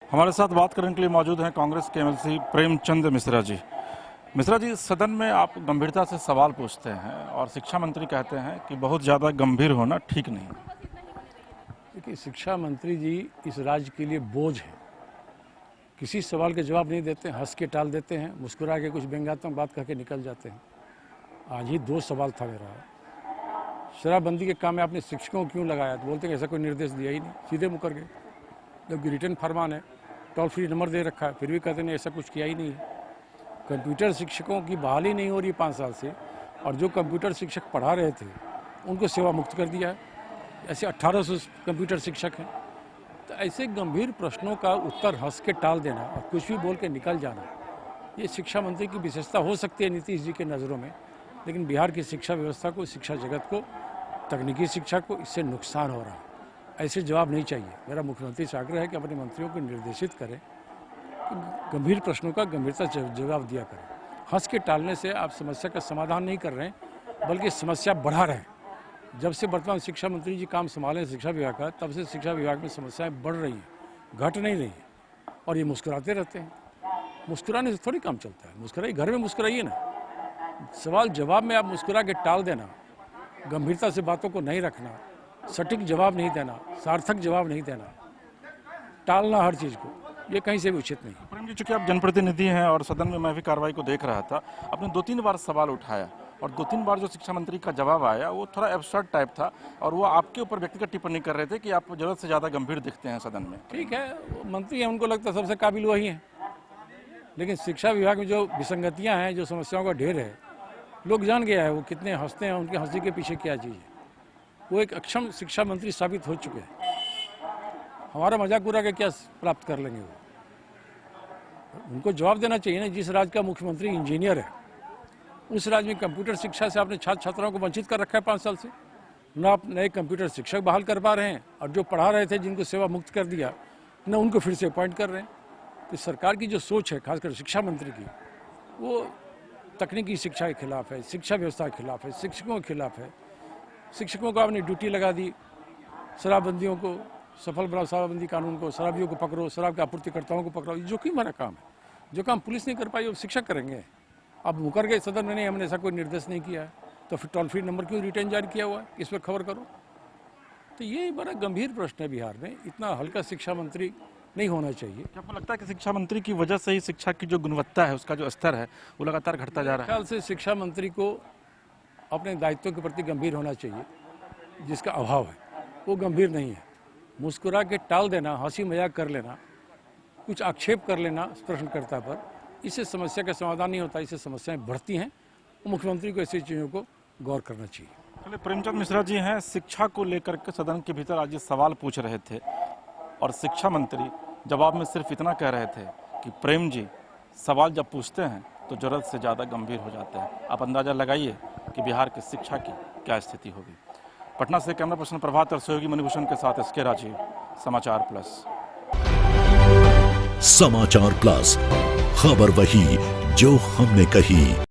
हमारे साथ बात करने के लिए मौजूद हैं कांग्रेस के एमएलसी प्रेमचंद मिश्रा जी। मिश्रा जी, सदन में आप गंभीरता से सवाल पूछते हैं और शिक्षा मंत्री कहते हैं कि बहुत ज़्यादा गंभीर होना ठीक नहीं। देखिए, शिक्षा मंत्री जी इस राज्य के लिए बोझ है। किसी सवाल के जवाब नहीं देते, हंस के टाल देते हैं, मुस्कुरा के कुछ व्यंग्यात्मक बात कह के निकल जाते हैं। आज ही 2 सवाल था मेरा। शराबबंदी के काम में आपने शिक्षकों को क्यों लगाया? तो बोलते हैं ऐसा कोई निर्देश दिया ही नहीं, सीधे मुकर गए। जबकि रिटर्न फरमान है, टोल फ्री नंबर दे रखा है, फिर भी कहते नहीं ऐसा कुछ किया ही नहीं है। कंप्यूटर शिक्षकों की बहाली नहीं हो रही 5 साल से, और जो कंप्यूटर शिक्षक पढ़ा रहे थे उनको सेवा मुक्त कर दिया है। ऐसे 1800 कंप्यूटर शिक्षक हैं। तो ऐसे गंभीर प्रश्नों का उत्तर हंस के टाल देना और कुछ भी बोल के निकल जाना, ये शिक्षा मंत्री की विशेषता हो सकती है नीतीश जी के नज़रों में, लेकिन बिहार की शिक्षा व्यवस्था को, शिक्षा जगत को, तकनीकी शिक्षा को इससे नुकसान हो रहा है। ऐसे जवाब नहीं चाहिए। मेरा मुख्यमंत्री से आग्रह है कि अपने मंत्रियों को निर्देशित करें कि गंभीर प्रश्नों का गंभीरता से जवाब दिया करें। हंस के टालने से आप समस्या का समाधान नहीं कर रहे हैं, बल्कि समस्या बढ़ा रहे हैं। जब से वर्तमान शिक्षा मंत्री जी काम संभाले शिक्षा विभाग का, तब से शिक्षा विभाग में समस्याएं बढ़ रही हैं, घट नहीं रही हैं। और ये मुस्कुराते रहते हैं। मुस्कुराने से थोड़ी काम चलता है। मुस्कुराइए, घर में मुस्कुराइए ना। सवाल जवाब में आप मुस्कुरा के टाल देना, गंभीरता से बातों को नहीं रखना, सटीक जवाब नहीं देना, सार्थक जवाब नहीं देना, टालना हर चीज़ को, ये कहीं से भी उचित नहीं। प्रेम जी, चूंकि आप जनप्रतिनिधि हैं और सदन में मैं भी कार्रवाई को देख रहा था, आपने 2-3 बार सवाल उठाया और 2-3 बार जो शिक्षा मंत्री का जवाब आया वो थोड़ा एब्सर्ड टाइप था और वो आपके ऊपर व्यक्तिगत टिप्पणी कर रहे थे कि आप जरूरत से ज़्यादा गंभीर दिखते हैं सदन में। ठीक है, वो मंत्री हैं, उनको लगता है सबसे काबिल वही हैं। लेकिन शिक्षा विभाग में जो विसंगतियां हैं, जो समस्याओं का ढेर है, लोग जान गया है वो कितने हंसते हैं, उनकी हंसी के पीछे क्या चीज़ है। वो एक अक्षम शिक्षा मंत्री साबित हो चुके हैं। हमारा मजाक उड़ा के क्या प्राप्त कर लेंगे वो? उनको जवाब देना चाहिए ना। जिस राज्य का मुख्यमंत्री इंजीनियर है, उस राज्य में कंप्यूटर शिक्षा से आपने छात्र छात्राओं को वंचित कर रखा है 5 साल से। न आप नए कंप्यूटर शिक्षक बहाल कर पा रहे हैं, और जो पढ़ा रहे थे जिनको सेवा मुक्त कर दिया, न उनको फिर से अपॉइंट कर रहे हैं। तो सरकार की जो सोच है, खासकर शिक्षा मंत्री की, वो तकनीकी शिक्षा के खिलाफ है, शिक्षा व्यवस्था के खिलाफ है, शिक्षकों के खिलाफ है। शिक्षकों को आपने ड्यूटी लगा दी, शराबबंदियों को सफल बनाओ, शराबबंदी कानून को, शराबियों को पकड़ो, शराब के आपूर्तिकर्ताओं को पकड़ो। ये जोखिम भरा काम है। जो काम पुलिस नहीं कर पाई वो शिक्षक करेंगे। अब मुकर गए सदन में, नहीं हमने ऐसा कोई निर्देश नहीं किया है, तो फिर टोल फ्री नंबर क्यों रिटर्न जारी किया हुआ है, इस पर खबर करो। तो ये बड़ा गंभीर प्रश्न है। बिहार में इतना हल्का शिक्षा मंत्री नहीं होना चाहिए। क्या आपको लगता है कि शिक्षा मंत्री की वजह से ही शिक्षा की जो गुणवत्ता है, उसका जो स्तर है, वो लगातार घटता जा रहा है? ख्याल से शिक्षा मंत्री को अपने दायित्वों के प्रति गंभीर होना चाहिए, जिसका अभाव है वो गंभीर नहीं है। मुस्कुरा के टाल देना, हंसी मजाक कर लेना, कुछ आक्षेप कर लेना प्रश्नकर्ता पर, इससे समस्या का समाधान नहीं होता, इससे समस्याएं बढ़ती हैं। मुख्यमंत्री को ऐसी चीज़ों को गौर करना चाहिए। चलिए, प्रेमचंद मिश्रा जी हैं, शिक्षा को लेकर के सदन के भीतर आज ये सवाल पूछ रहे थे और शिक्षा मंत्री जवाब में सिर्फ इतना कह रहे थे कि प्रेम जी सवाल जब पूछते हैं तो जरूरत से ज़्यादा गंभीर हो जाते हैं। आप अंदाज़ा लगाइए कि बिहार की शिक्षा की क्या स्थिति होगी। पटना से कैमरा पर्सन प्रभात और सहयोगी मणिभूषण के साथ एसके राजीव, समाचार प्लस। समाचार प्लस, खबर वही जो हमने कही।